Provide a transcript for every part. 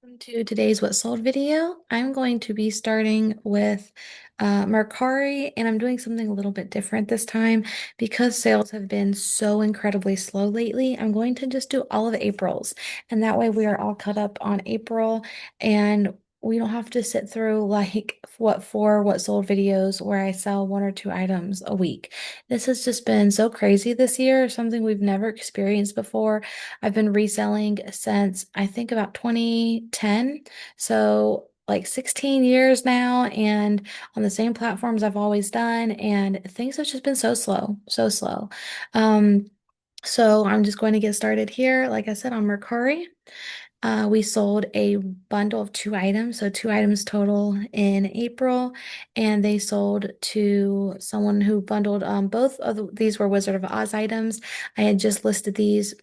Welcome to today's What Sold video. I'm going to be starting with Mercari, and I'm doing something a little bit different this time because sales have been so incredibly slow lately. I'm going to just do all of April's, and that way we are all caught up on April, and we don't have to sit through like what sold videos where I sell one or two items a week. This has just been so crazy this year, something we've never experienced before. I've been reselling since I think about 2010. So like 16 years now and on the same platforms I've always done, and things have just been so slow, so slow. Um, so I'm just going to get started here. Like I said, on Mercari. We sold a bundle of two items, so two items total in April, and they sold to someone who bundled both of these were Wizard of Oz items. I had just listed these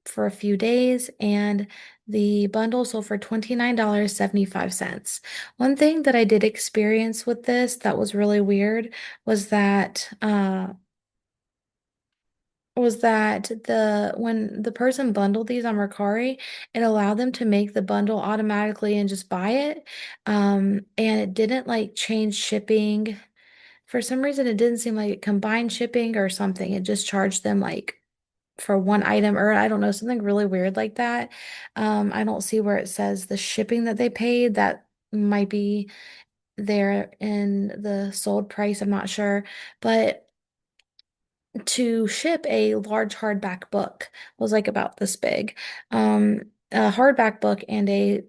for a few days, and the bundle sold for $29.75. One thing that I did experience with this that was really weird was that the when the person bundled these on Mercari, it allowed them to make the bundle automatically and just buy it. And it didn't like change shipping. For some reason, it didn't seem like it combined shipping or something. It just charged them like for one item, or I don't know, something really weird like that. I don't see where it says the shipping that they paid. That might be there in the sold price. I'm not sure. But to ship a large hardback book was like about this big. A hardback book and a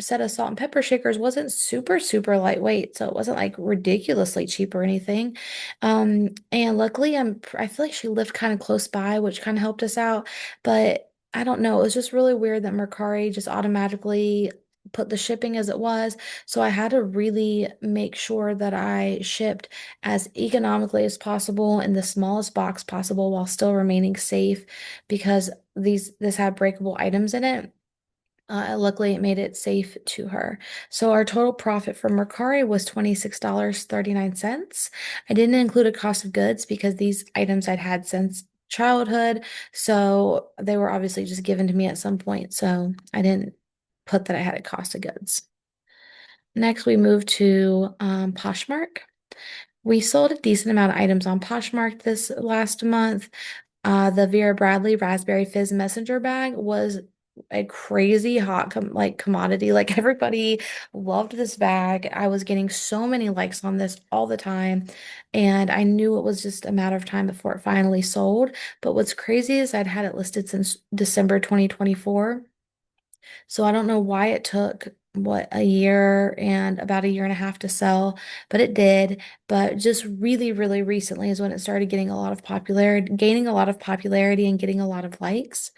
set of salt and pepper shakers wasn't super, super lightweight, so it wasn't like ridiculously cheap or anything. And luckily I feel like she lived kind of close by, which kind of helped us out. But I don't know, it was just really weird that Mercari just automatically put the shipping as it was. So I had to really make sure that I shipped as economically as possible in the smallest box possible while still remaining safe because this had breakable items in it. Luckily, it made it safe to her. So our total profit from Mercari was $26.39. I didn't include a cost of goods because these items I'd had since childhood, so they were obviously just given to me at some point. So I didn't put that I had a cost of goods. Next, we moved to Poshmark. We sold a decent amount of items on Poshmark this last month. The Vera Bradley Raspberry Fizz Messenger bag was a crazy hot commodity. Like everybody loved this bag. I was getting so many likes on this all the time, and I knew it was just a matter of time before it finally sold. But what's crazy is I'd had it listed since December 2024. So I don't know why it took a year and about a year and a half to sell, but it did. But just really, really recently is when it started getting a lot of popularity, gaining a lot of popularity and getting a lot of likes.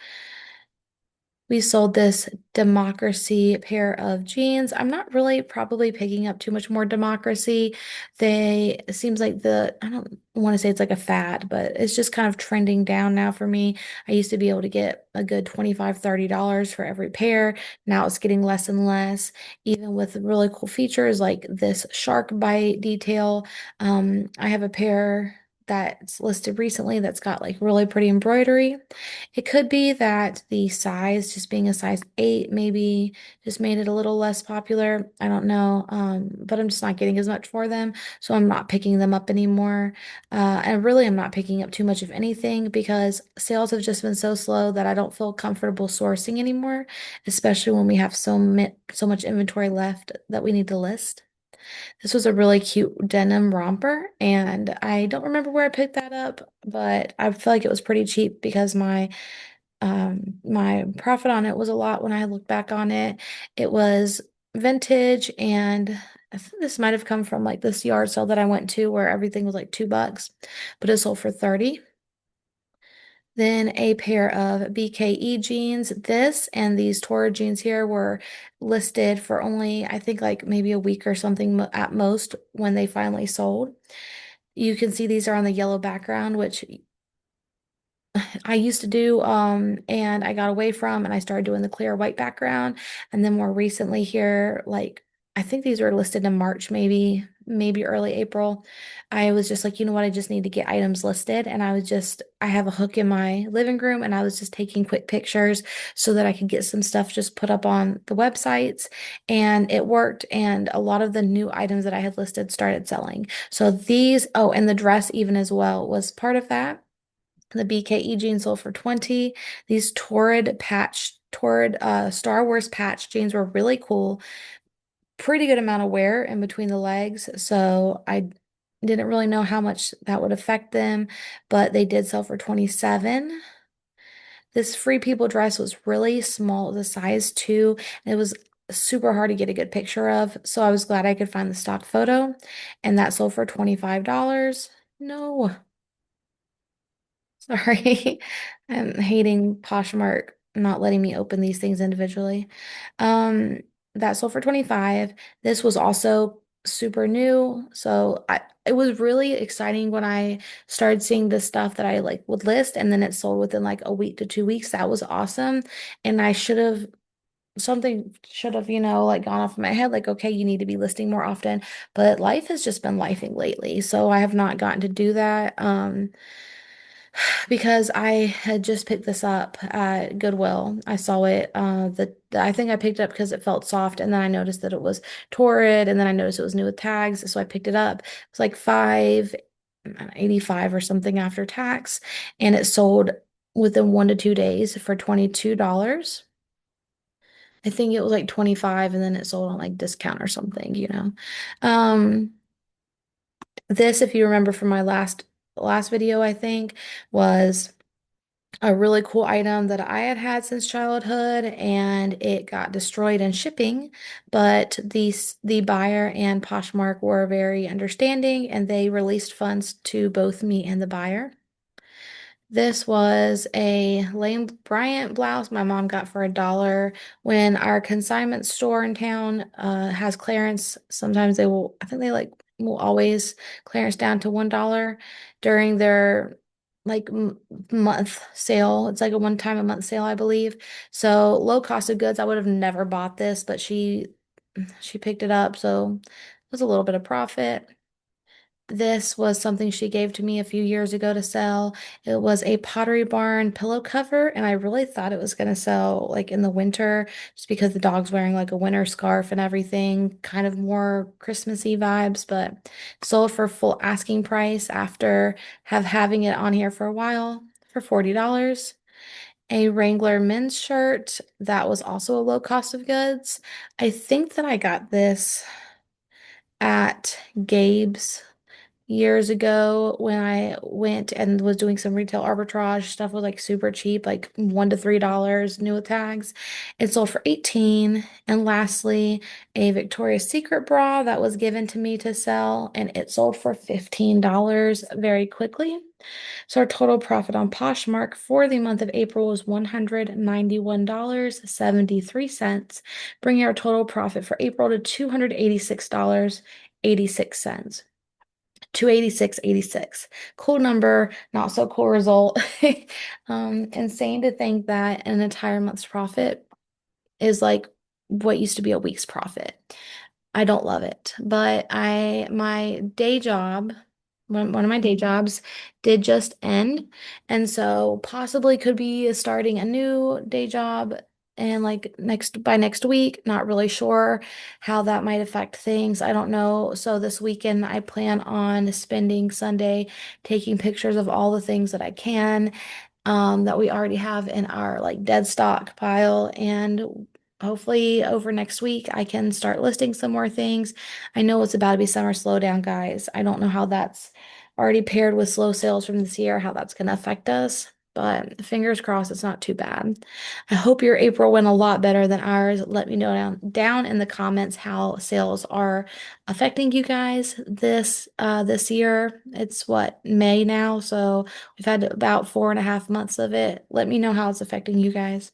We sold this democracy pair of jeans. I'm not really probably picking up too much more democracy. It seems like I don't want to say it's like a fad, but it's just kind of trending down now for me. I used to be able to get a good $25-$30 for every pair. Now it's getting less and less, even with really cool features like this shark bite detail. I have a pair that's listed recently that's got like really pretty embroidery. It could be that the size, just being a size 8, maybe just made it a little less popular. I don't know. But I'm just not getting as much for them. So I'm not picking them up anymore. And really, I'm not picking up too much of anything because sales have just been so slow that I don't feel comfortable sourcing anymore, especially when we have so much inventory left that we need to list. This was a really cute denim romper, and I don't remember where I picked that up, but I feel like it was pretty cheap because my profit on it was a lot when I look back on it. It was vintage, and I think this might have come from like this yard sale that I went to where everything was like $2, but it sold for 30. Then a pair of BKE jeans. This and these Torah jeans here were listed for only, I think, like maybe a week or something at most when they finally sold. You can see these are on the yellow background, which I used to do, and I got away from, and I started doing the clear white background. And then more recently here, like I think these were listed in March, maybe maybe early April, I was just like, you know what, I just need to get items listed. And I have a hook in my living room and I was just taking quick pictures so that I could get some stuff just put up on the websites. And it worked. And a lot of the new items that I had listed started selling. So oh, and the dress even as well was part of that. The BKE jeans sold for 20. These Torrid Star Wars patch jeans were really cool. Pretty good amount of wear in between the legs, so I didn't really know how much that would affect them, but they did sell for 27. This Free People dress was really small, the size 2. And it was super hard to get a good picture of, so I was glad I could find the stock photo, and that sold for $25. No. Sorry. I'm hating Poshmark not letting me open these things individually. Um, that sold for 25. This was also super new. It was really exciting when I started seeing the stuff that I like would list and then it sold within like a week to 2 weeks. That was awesome. And something should have, like gone off in my head, like, okay, you need to be listing more often. But life has just been lifing lately. So I have not gotten to do that. Because I had just picked this up at Goodwill. I saw it. I think I picked it up because it felt soft, and then I noticed that it was Torrid, and then I noticed it was new with tags, so I picked it up. It was like 5.85 or something after tax, and it sold within 1 to 2 days for $22. I think it was like 25, and then it sold on like discount or something. Um, this, if you remember from my last video, I think was a really cool item that I had had since childhood, and it got destroyed in shipping. But the buyer and Poshmark were very understanding, and they released funds to both me and the buyer. This was a Lane Bryant blouse my mom got for $1. When our consignment store in town has clearance, sometimes I think they like will always clearance down to $1 during their like month sale. It's like a one time a month sale, I believe. So low cost of goods. I would have never bought this, but she picked it up, so it was a little bit of profit. This was something she gave to me a few years ago to sell. It was a Pottery Barn pillow cover, and I really thought it was going to sell like in the winter just because the dog's wearing like a winter scarf and everything, kind of more Christmassy vibes, but sold for full asking price after having it on here for a while for $40. A Wrangler men's shirt that was also a low cost of goods. I think that I got this at Gabe's years ago when I went and was doing some retail arbitrage. Stuff was like super cheap, like $1 to $3 new with tags. It sold for 18. And lastly, a Victoria's Secret bra that was given to me to sell, and it sold for $15 very quickly. So our total profit on Poshmark for the month of April was $191.73, bringing our total profit for April to $286.86. 286.86. Cool number, not so cool result. Insane to think that an entire month's profit is like what used to be a week's profit. I don't love it, but my day job, one of my day jobs did just end, and so possibly could be starting a new day job and like next week. Not really sure how that might affect things. I don't know. So this weekend I plan on spending Sunday taking pictures of all the things that I can that we already have in our like dead stock pile, and hopefully over next week I can start listing some more things. I know it's about to be summer slowdown, guys. I don't know how that's already paired with slow sales from this year, how that's going to affect us. But fingers crossed, it's not too bad. I hope your April went a lot better than ours. Let me know down in the comments how sales are affecting you guys this year. It's what, May now, so we've had about 4.5 months of it. Let me know how it's affecting you guys.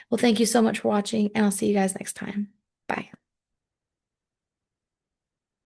Well, thank you so much for watching, and I'll see you guys next time. Bye.